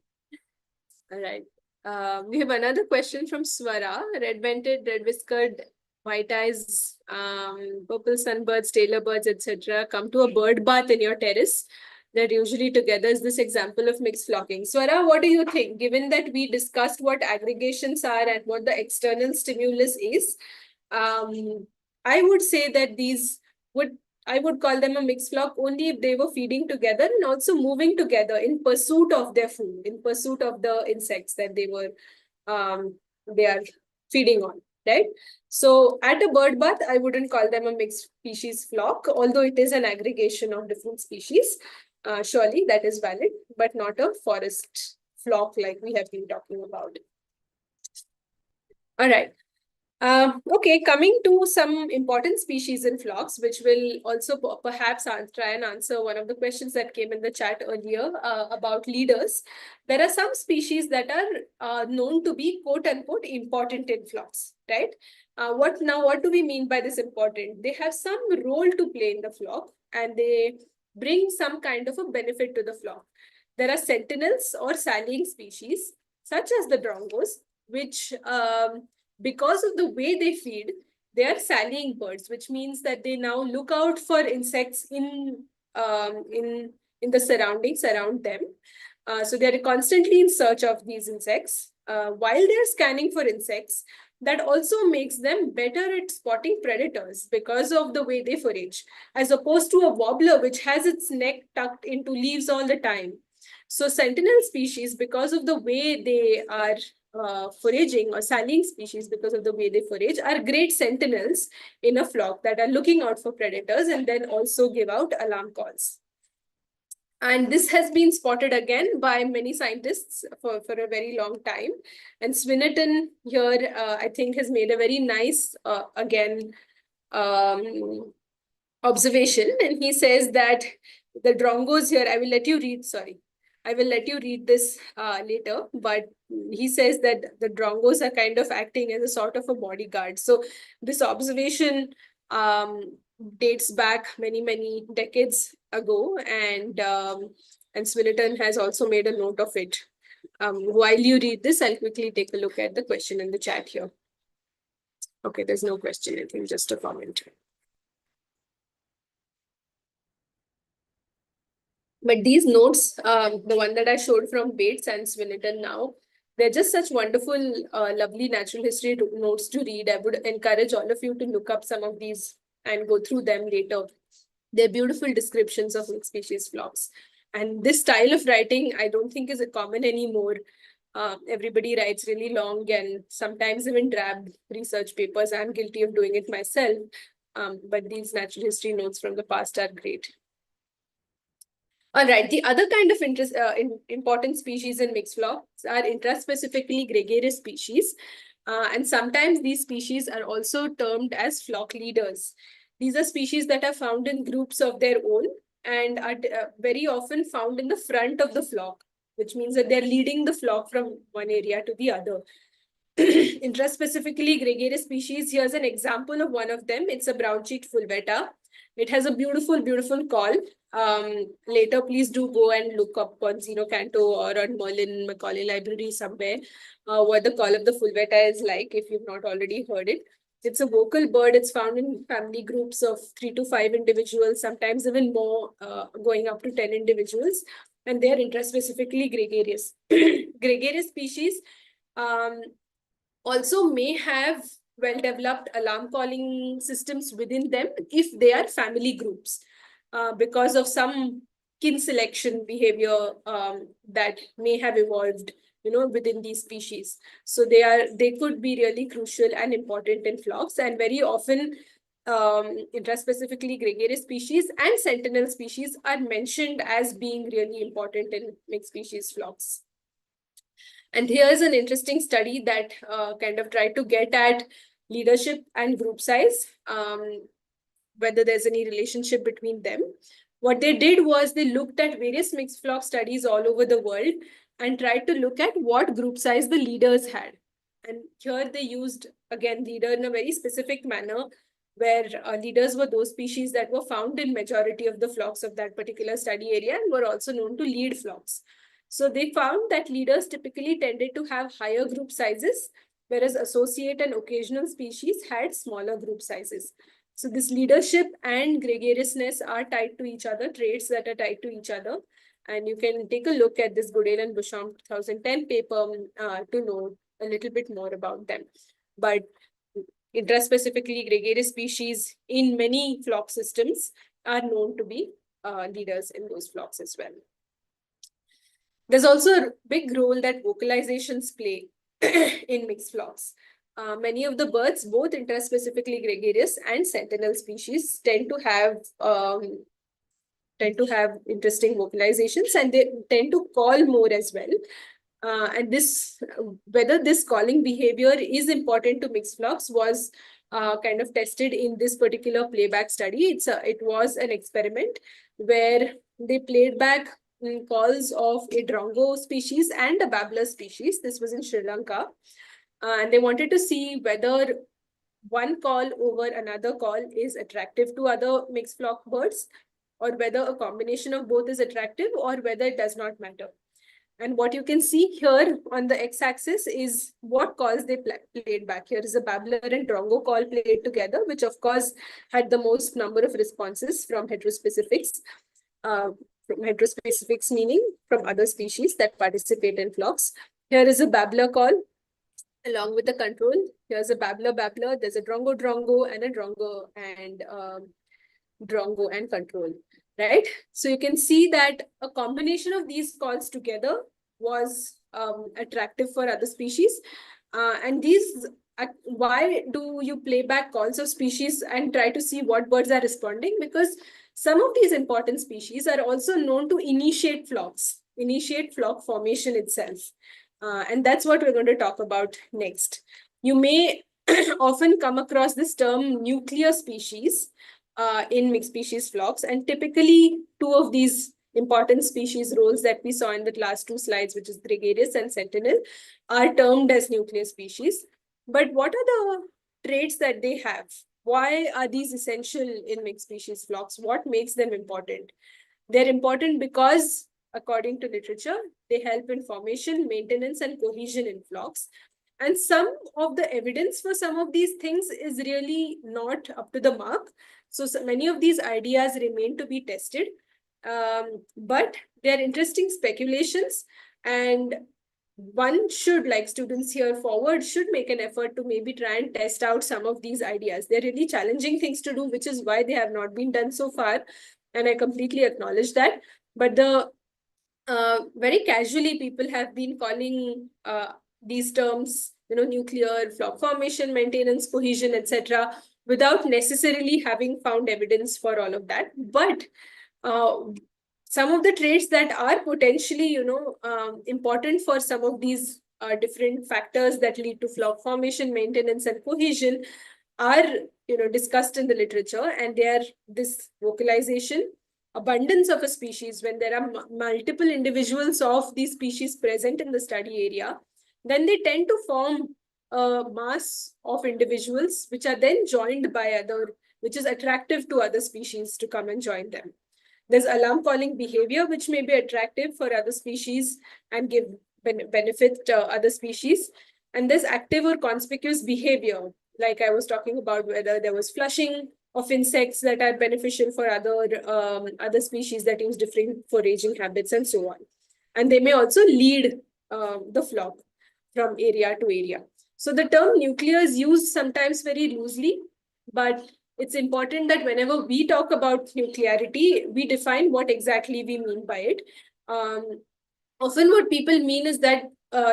All right. We have another question from Swara. Red-vented, red-whiskered, white eyes, purple sunbirds, tailor birds, etc. come to a bird bath in your terrace. That usually together is this example of mixed flocking. Swara, what do you think? Given that we discussed what aggregations are and what the external stimulus is, I would say that I would call them a mixed flock only if they were feeding together and also moving together in pursuit of their food, in pursuit of the insects that they are feeding on, right? So at a bird bath, I wouldn't call them a mixed species flock, although it is an aggregation of different species. Surely that is valid, but not a forest flock like we have been talking about. All right. Okay, coming to some important species in flocks, which will also perhaps try and answer one of the questions that came in the chat earlier about leaders. There are some species that are known to be quote unquote important in flocks, right? What do we mean by this important? They have some role to play in the flock and they bring some kind of a benefit to the flock. There are sentinels or sallying species, such as the drongos, which because of the way they feed, they are sallying birds, which means that they now look out for insects in the surroundings around them. So they are constantly in search of these insects. While they're scanning for insects, that also makes them better at spotting predators because of the way they forage, as opposed to a warbler, which has its neck tucked into leaves all the time. So sentinel species, because of the way they are foraging, or sallying species, because of the way they forage, are great sentinels in a flock that are looking out for predators and then also give out alarm calls. And this has been spotted again by many scientists for a very long time. And Swinnerton here, I think, has made a very nice, observation. And he says that the drongos here, I will let you read this later, but he says that the drongos are kind of acting as a sort of a bodyguard. So this observation dates back many, many decades ago, and Swinnerton has also made a note of it. While you read this, I'll quickly take a look at the question in the chat here. Okay, there's no question, I think just a comment. But these notes, the one that I showed from Bates and Swinnerton now, they're just such wonderful, lovely natural history notes to read. I would encourage all of you to look up some of these and go through them later. They're beautiful descriptions of mixed species flocks. And this style of writing, I don't think is common anymore. Everybody writes really long and sometimes even drab research papers. I'm guilty of doing it myself. But these natural history notes from the past are great. All right, the other kind of important species in mixed flocks are intraspecifically gregarious species. And sometimes these species are also termed as flock leaders. These are species that are found in groups of their own and are very often found in the front of the flock, which means that they're leading the flock from one area to the other. Intraspecifically gregarious species, here's an example of one of them. It's a brown-cheeked fulvetta. It has a beautiful, beautiful call. Later, please do go and look up on Zeno Canto or on Merlin Macaulay Library somewhere what the call of the fulvetta is like, if you've not already heard it. It's a vocal bird. It's found in family groups of 3 to 5 individuals, sometimes even more, going up to 10 individuals. And they're intraspecifically gregarious. Gregarious species also may have well-developed alarm calling systems within them if they are family groups, because of some kin selection behavior that may have evolved, within these species. So they could be really crucial and important in flocks, and very often intraspecifically gregarious species and sentinel species are mentioned as being really important in mixed species flocks. And here's an interesting study that kind of tried to get at leadership and group size, whether there's any relationship between them. What they did was they looked at various mixed flock studies all over the world and tried to look at what group size the leaders had. And here they used, again, leader in a very specific manner, where leaders were those species that were found in majority of the flocks of that particular study area and were also known to lead flocks. So they found that leaders typically tended to have higher group sizes, whereas associate and occasional species had smaller group sizes. So this leadership and gregariousness are tied to each other, traits that are tied to each other. And you can take a look at this Goodale and Beauchamp 2010 paper to know a little bit more about them. But intraspecifically, gregarious species in many flock systems are known to be leaders in those flocks as well. There's also a big role that vocalizations play in mixed flocks. Many of the birds, both intraspecifically gregarious and sentinel species, tend to have interesting vocalizations, and they tend to call more as well. And whether this calling behavior is important to mixed flocks was kind of tested in this particular playback study. It was an experiment where they played back calls of a drongo species and a babbler species. This was in Sri Lanka. And they wanted to see whether one call over another call is attractive to other mixed flock birds, or whether a combination of both is attractive, or whether it does not matter. And what you can see here on the x-axis is what calls they played back. Here is a babbler and drongo call played together, which of course had the most number of responses from heterospecifics. From heterospecifics meaning from other species that participate in flocks. Here is a babbler call along with the control. Here's a babbler, there's a drongo, and a drongo and control, right? So you can see that a combination of these calls together was attractive for other species. And why do you play back calls of species and try to see what birds are responding? Because some of these important species are also known to initiate flocks, initiate flock formation itself. And that's what we're going to talk about next. You may often come across this term nuclear species in mixed species flocks, and typically two of these important species roles that we saw in the last two slides, which is gregarious and sentinel, are termed as nuclear species. But what are the traits that they have? Why are these essential in mixed species flocks? What makes them important? They're important because, according to literature, they help in formation, maintenance, and cohesion in flocks. And some of the evidence for some of these things is really not up to the mark. So many of these ideas remain to be tested. But they're interesting speculations, and one should, like students here forward, should make an effort to maybe try and test out some of these ideas. They're really challenging things to do, which is why they have not been done so far. And I completely acknowledge that. But very casually, people have been calling these terms, nuclear, flock formation, maintenance, cohesion, etc., without necessarily having found evidence for all of that. But some of the traits that are potentially, important for some of these different factors that lead to flock formation, maintenance, and cohesion are, discussed in the literature. And they are this vocalization, abundance of a species. When there are multiple individuals of these species present in the study area, then they tend to form a mass of individuals, which are then joined by which is attractive to other species to come and join them. There's alarm calling behavior, which may be attractive for other species and give benefit to other species. And there's active or conspicuous behavior, like I was talking about, whether there was flushing of insects that are beneficial for other species that use different foraging habits and so on. And they may also lead the flock from area to area. So the term nuclear is used sometimes very loosely, but it's important that whenever we talk about nuclearity, we define what exactly we mean by it. Often what people mean is that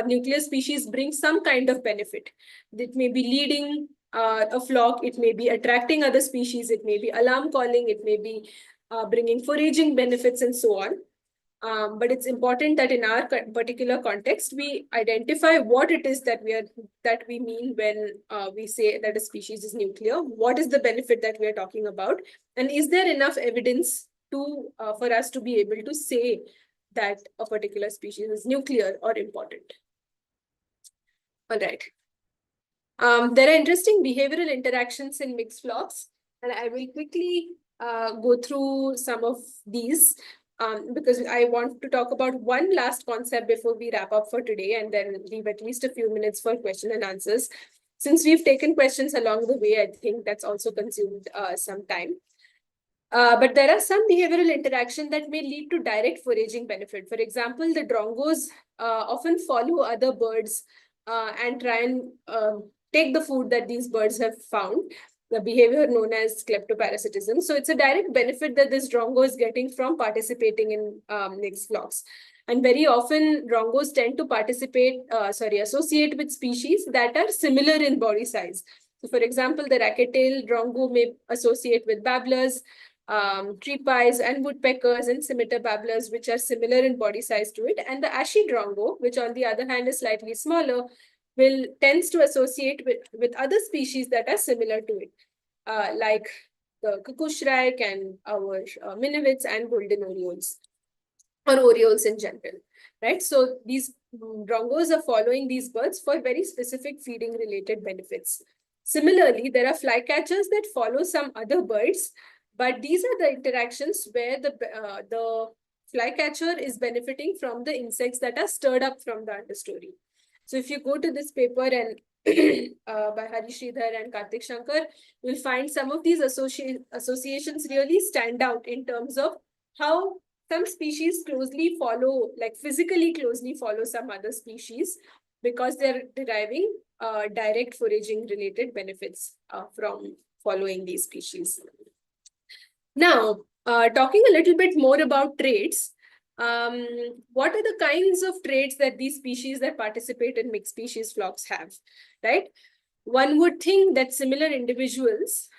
nuclear species bring some kind of benefit. It may be leading a flock, it may be attracting other species, it may be alarm calling, it may be bringing foraging benefits and so on. But it's important that in our particular context, we identify what it is that we mean when we say that a species is nuclear. What is the benefit that we are talking about? And is there enough evidence for us to be able to say that a particular species is nuclear or important? All right. There are interesting behavioral interactions in mixed flocks, and I will quickly go through some of these. because I want to talk about one last concept before we wrap up for today, and then leave at least a few minutes for question and answers. Since we've taken questions along the way, I think that's also consumed some time. But there are some behavioral interaction that may lead to direct foraging benefit. For example, the drongos often follow other birds and try and take the food that these birds have found, the behavior known as kleptoparasitism. So it's a direct benefit that this drongo is getting from participating in mixed flocks. And very often, drongos tend to associate with species that are similar in body size. So for example, the racket-tailed drongo may associate with babblers, tree pies and woodpeckers and scimitar babblers, which are similar in body size to it. And the ashy drongo, which on the other hand is slightly smaller, tends to associate with other species that are similar to it, like the kukushrike and our minivets and golden orioles, or orioles in general, right? So these drongos are following these birds for very specific feeding related benefits. Similarly, there are flycatchers that follow some other birds, but these are the interactions where the flycatcher is benefiting from the insects that are stirred up from the understory. So if you go to this paper and by Hari Sridhar and Karthik Shankar, you'll find some of these associations really stand out in terms of how some species closely follow, like physically closely follow some other species, because they're deriving direct foraging related benefits from following these species. Now, talking a little bit more about traits, what are the kinds of traits that these species that participate in mixed species flocks have, right? One would think that similar individuals,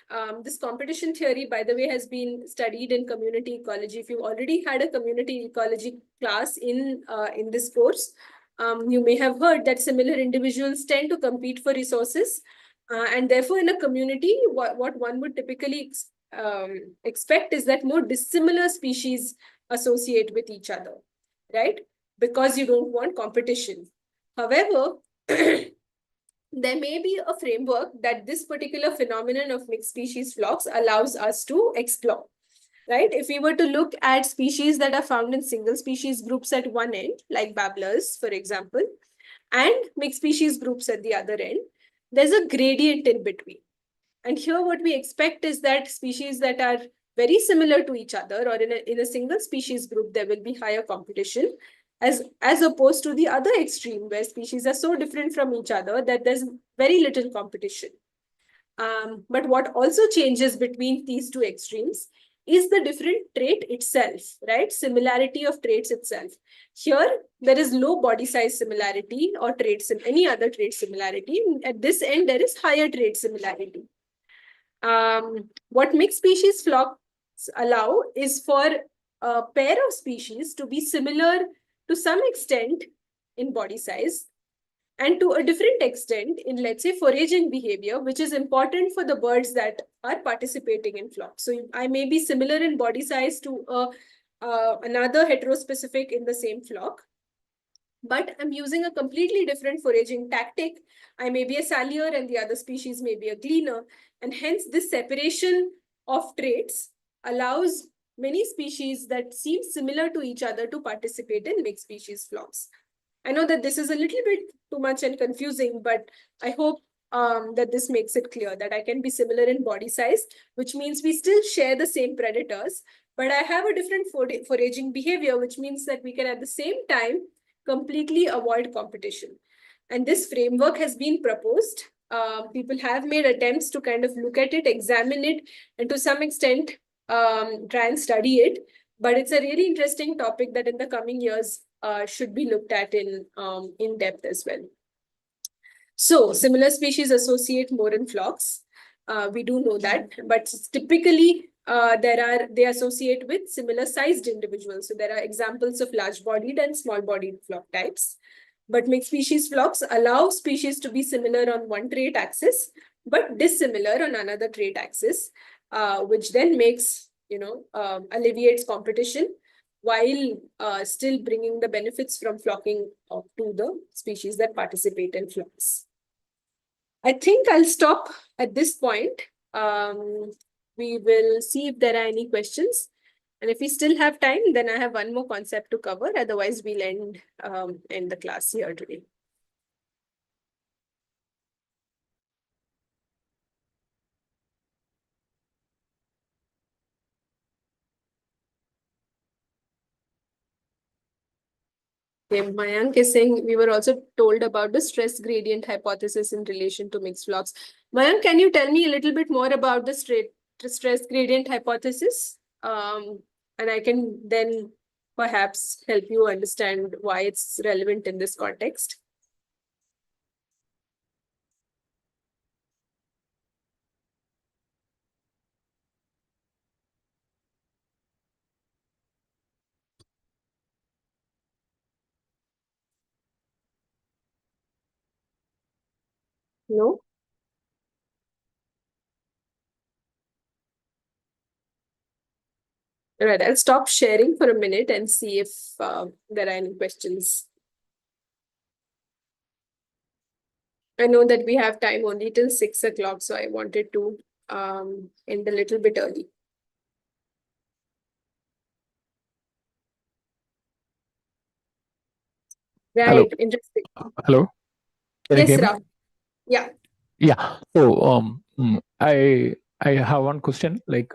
this competition theory, by the way, has been studied in community ecology. If you already had a community ecology class in this course, you may have heard that similar individuals tend to compete for resources. And therefore, in a community, what one would typically expect is that more dissimilar species associate with each other, right? Because you don't want competition. However, there may be a framework that this particular phenomenon of mixed species flocks allows us to explore, right? If we were to look at species that are found in single species groups at one end, like babblers, for example, and mixed species groups at the other end, there's a gradient in between. And here what we expect is that species that are very similar to each other, or in a single species group, there will be higher competition, as opposed to the other extreme, where species are so different from each other that there's very little competition. But what also changes between these two extremes is the different trait itself, right? Similarity of traits itself. Here, there is low body size similarity or traits in any other trait similarity. At this end, there is higher trait similarity. What mixed species flocks allow is for a pair of species to be similar to some extent in body size, and to a different extent in, let's say, foraging behavior, which is important for the birds that are participating in flocks. So I may be similar in body size to another heterospecific in the same flock, but I'm using a completely different foraging tactic. I may be a sallier and the other species may be a gleaner. And hence this separation of traits allows many species that seem similar to each other to participate in mixed species flocks. I know that this is a little bit too much and confusing, but I hope that this makes it clear that I can be similar in body size, which means we still share the same predators, but I have a different foraging behavior, which means that we can at the same time completely avoid competition. And this framework has been proposed. People have made attempts to kind of look at it, examine it, and to some extent try and study it. But it's a really interesting topic that in the coming years should be looked at in depth as well. So similar species associate more in flocks. We do know that, but typically they associate with similar sized individuals. So there are examples of large bodied and small bodied flock types. But mixed species flocks allow species to be similar on one trait axis, but dissimilar on another trait axis, which then makes, alleviates competition while still bringing the benefits from flocking to the species that participate in flocks. I think I'll stop at this point. We will see if there are any questions. And if we still have time, then I have one more concept to cover. Otherwise, we'll end the class here today. Okay, Mayank is saying we were also told about the stress gradient hypothesis in relation to mixed flocks. Mayank, can you tell me a little bit more about the stress gradient hypothesis? And I can then perhaps help you understand why it's relevant in this context. No? All right, I'll stop sharing for a minute and see if there are any questions. I know that we have time only till 6 o'clock, so I wanted to end a little bit early. Right, Hello. interesting. Hello. Can you Yes, hear me? Rahul. Yeah. Yeah. So I have one question. Like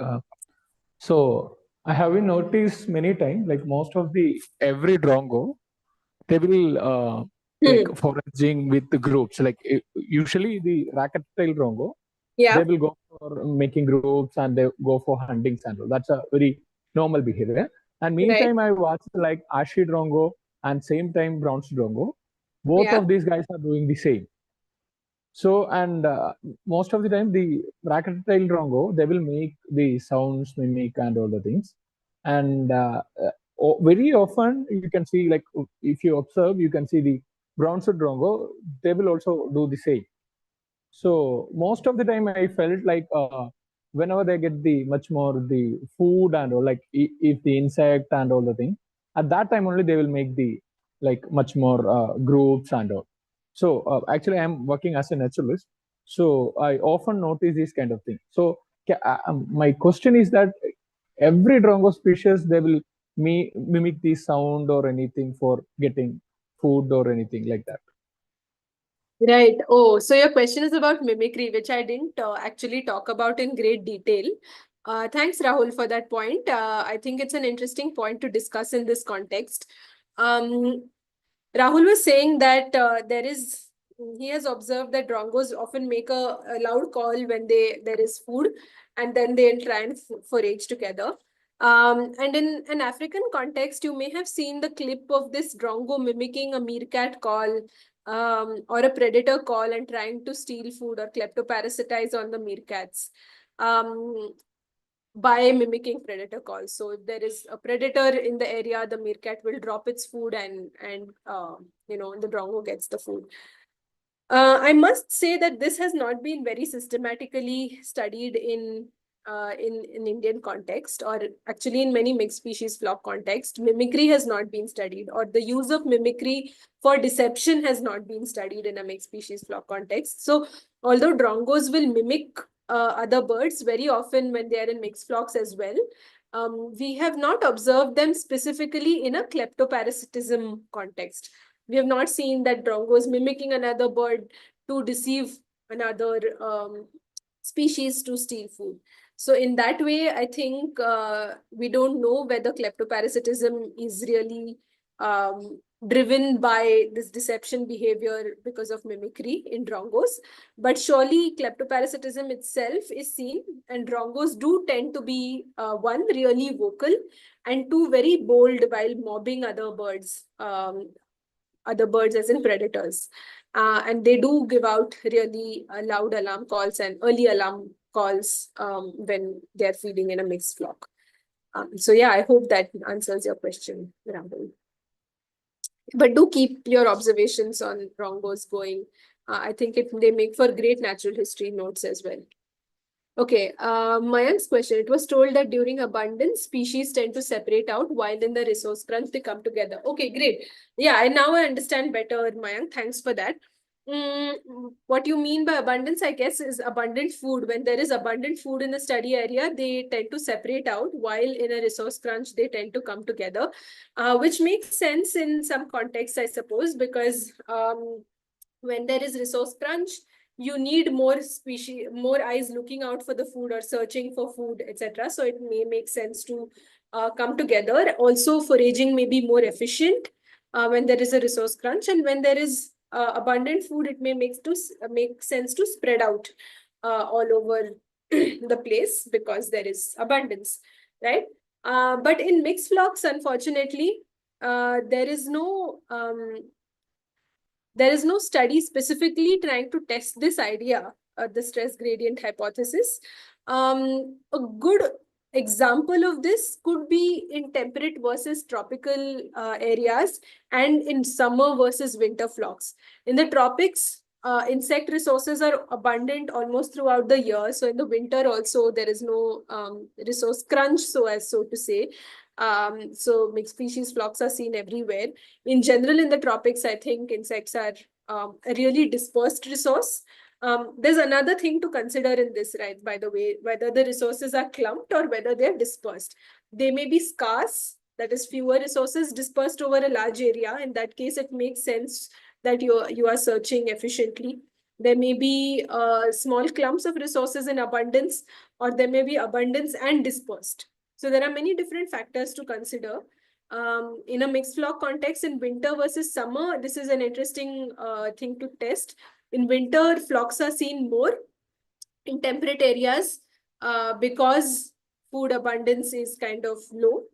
so I have been noticed many times. Like most of the every drongo, they will like foraging with the groups. Like usually the racket tail drongo, Yeah. they will go for making groups and they go for hunting and all. That's a very normal behavior. And meantime, I watched like ashy drongo and same time brown drongo. Both Yeah. of these guys are doing the same. So, and most of the time, the bracket tail drongo, they will make the sounds, mimic, and all the things. And very often, you can see, like, if you observe, you can see the brown suit drongo, they will also do the same. So, most of the time, I felt like whenever they get the much more the food and all, like, if the insect and all the things, at that time only they will make the like much more groups and all. So actually, I'm working as a naturalist, so I often notice this kind of thing. So my question is that every drongo species they will mimic the sound or anything for getting food or anything like that. Right. Oh, so your question is about mimicry, which I didn't actually talk about in great detail. Thanks, Rahul, for that point. I think it's an interesting point to discuss in this context. Rahul was saying that he has observed that drongos often make a loud call when there is food, and then they try and forage together. And in an African context, you may have seen the clip of this drongo mimicking a meerkat call or a predator call and trying to steal food or kleptoparasitize on the meerkats. By mimicking predator calls. So if there is a predator in the area, the meerkat will drop its food and the drongo gets the food. I must say that this has not been very systematically studied in Indian context, or actually in many mixed species flock context. Mimicry has not been studied, or the use of mimicry for deception has not been studied in a mixed species flock context. So although drongos will mimic other birds very often when they are in mixed flocks as well, we have not observed them specifically in a kleptoparasitism context. We have not seen that drongos mimicking another bird to deceive another species to steal food. So in that way, I think we don't know whether kleptoparasitism is really driven by this deception behavior because of mimicry in drongos. But surely kleptoparasitism itself is seen, and drongos do tend to be one, really vocal, and two, very bold while mobbing other birds as in predators. And they do give out really loud alarm calls and early alarm calls when they're feeding in a mixed flock. So yeah, I hope that answers your question, Rahul. But do keep your observations on drongos going. I think they make for great natural history notes as well. Okay, Mayank's question. It was told that during abundance, species tend to separate out, while in the resource crunch, they come together. Okay, great. Yeah, and now I understand better, Mayank. Thanks for that. What you mean by abundance, I guess, is abundant food. When there is abundant food in the study area, they tend to separate out, while in a resource crunch, they tend to come together, which makes sense in some contexts, I suppose, because when there is resource crunch, you need more eyes looking out for the food or searching for food, etc. So it may make sense to come together. Also, foraging may be more efficient when there is a resource crunch, and when there is abundant food, it may make sense to spread out all over the place because there is abundance, right? But in mixed flocks, unfortunately, there is no study specifically trying to test this idea, the stress gradient hypothesis. A good example of this could be in temperate versus tropical areas, and in summer versus winter flocks. In the tropics, insect resources are abundant almost throughout the year. So in the winter also, there is no resource crunch, so to say. So mixed species flocks are seen everywhere. In general, in the tropics, I think insects are a really dispersed resource. There's another thing to consider in this, right? By the way, whether the resources are clumped or whether they're dispersed. They may be scarce, that is, fewer resources dispersed over a large area. In that case, it makes sense that you are searching efficiently. There may be small clumps of resources in abundance, or there may be abundance and dispersed. So there are many different factors to consider. In a mixed flock context, in winter versus summer, this is an interesting thing to test. In winter, flocks are seen more in temperate areas because food abundance is kind of low,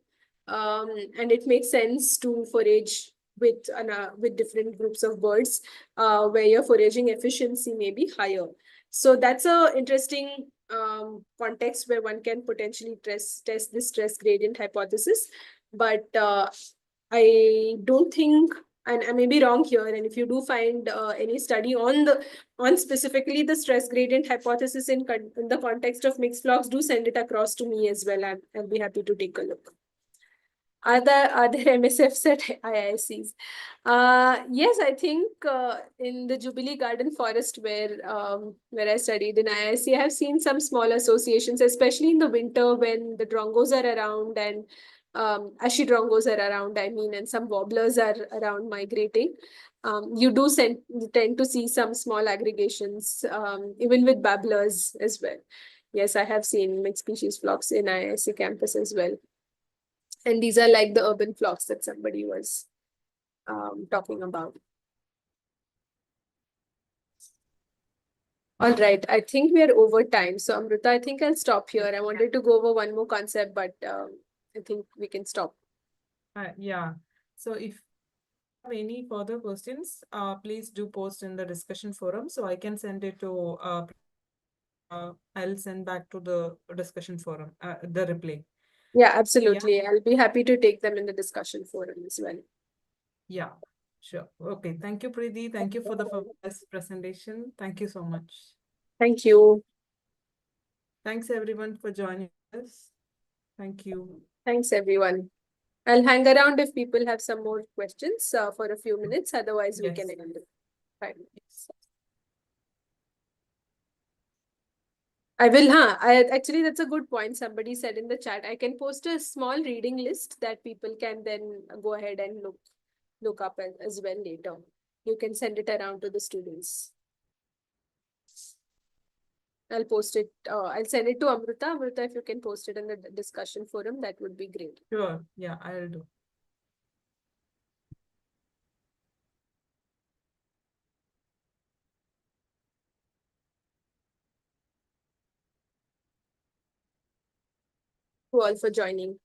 and it makes sense to forage with different groups of birds where your foraging efficiency may be higher. So that's a interesting context where one can potentially test this stress gradient hypothesis. But I don't think, and I may be wrong here, and if you do find any study on specifically the stress gradient hypothesis in the context of mixed flocks, do send it across to me as well. I'll be happy to take a look. Are there MSFs at IIScs? Yes, I think in the Jubilee Garden Forest where I studied in IISc, I have seen some small associations, especially in the winter when the drongos are around and ashy drongos are around, I mean, and some warblers are around migrating. You do tend to see some small aggregations, even with babblers as well. Yes, I have seen mixed species flocks in IISc campus as well. And these are like the urban flocks that somebody was talking about. All right, I think we are over time. So Amrita, I think I'll stop here. I wanted to go over one more concept, but I think we can stop. Yeah. So if you have any further questions, please do post in the discussion forum so I can send it to I'll send back to the discussion forum, the replay. Yeah, absolutely. Yeah. I'll be happy to take them in the discussion forum as well. Yeah, sure. Okay. Thank you, Priti. Thank you for the first presentation. Thank you so much. Thank you. Thanks everyone for joining us. Thank you. Thanks everyone. I'll hang around if people have some more questions for a few minutes. Otherwise, we can end it. Fine. I will, actually, that's a good point. Somebody said in the chat, I can post a small reading list that people can then go ahead and look up as well later. You can send it around to the students. I'll post it. I'll send it to Amrita. Amrita, if you can post it in the discussion forum, that would be great. Sure. Yeah, I'll do. You all for joining.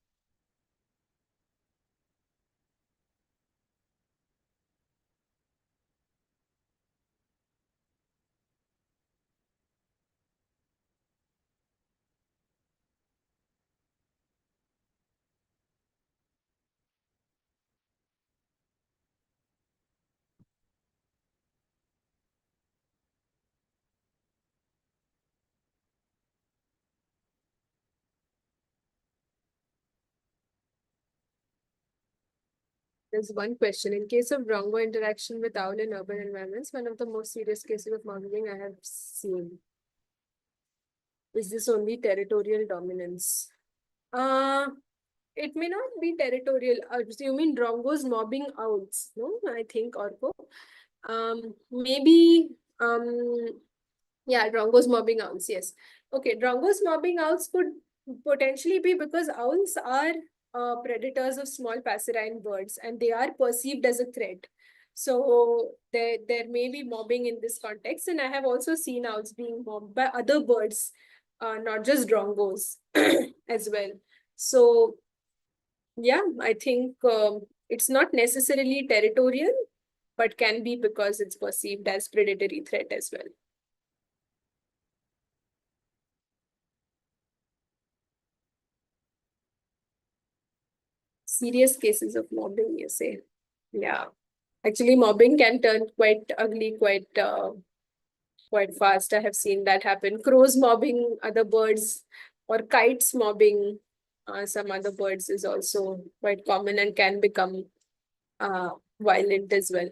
There's one question. In case of drongo interaction with owl in urban environments, one of the most serious cases of mobbing I have seen. Is this only territorial dominance? It may not be territorial. So you mean drongos mobbing owls? No, I think Orko. Maybe yeah, drongos mobbing owls. Yes. Okay, drongos mobbing owls could potentially be because owls are predators of small passerine birds and they are perceived as a threat. So there may be mobbing in this context, and I have also seen owls being mobbed by other birds, not just drongos as well. So yeah, I think it's not necessarily territorial, but can be because it's perceived as predatory threat as well. Serious cases of mobbing, you say? Yeah. Actually, mobbing can turn quite ugly, quite fast. I have seen that happen. Crows mobbing other birds or kites mobbing some other birds is also quite common and can become violent as well.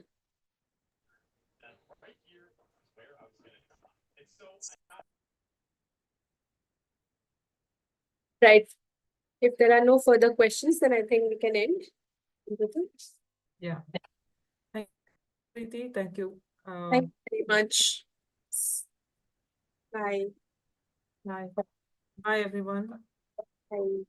Right. If there are no further questions, then I think we can end. Yeah. Thank you, Priti. Thank you. Thank you very much. Bye. Bye. Bye, everyone. Bye.